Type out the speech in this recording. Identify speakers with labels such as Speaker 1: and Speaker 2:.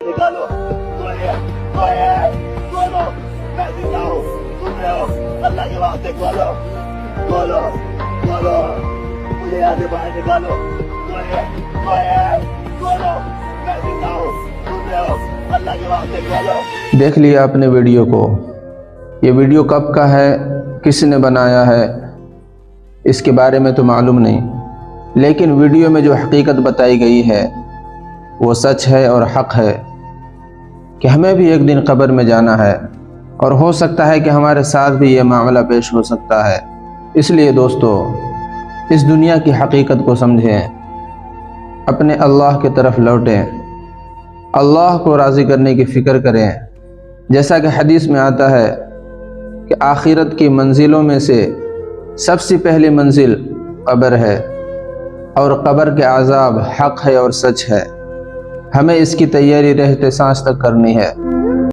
Speaker 1: نکالو کھولو میں زندہ ہوں سن رہے ہو اللہ کے واسطے کھولو مجھے یہاں سے باہر نکالو کھولو میں زندہ ہوں سن رہے ہو اللہ کے واسطے کھولو۔
Speaker 2: دیکھ لیا آپ نے ویڈیو کو، یہ ویڈیو کب کا ہے، کس نے بنایا ہے، اس کے بارے میں تو معلوم نہیں، لیکن ویڈیو میں جو حقیقت بتائی گئی ہے وہ سچ ہے اور حق ہے کہ ہمیں بھی ایک دن قبر میں جانا ہے، اور ہو سکتا ہے کہ ہمارے ساتھ بھی یہ معاملہ پیش ہو سکتا ہے۔ اس لیے دوستو، اس دنیا کی حقیقت کو سمجھیں، اپنے اللہ کی طرف لوٹیں، اللہ کو راضی کرنے کی فکر کریں۔ جیسا کہ حدیث میں آتا ہے کہ آخرت کی منزلوں میں سے سب سے پہلی منزل قبر ہے، اور قبر کے عذاب حق ہے اور سچ ہے۔ ہمیں اس کی تیاری رہتے سانس تک کرنی ہے۔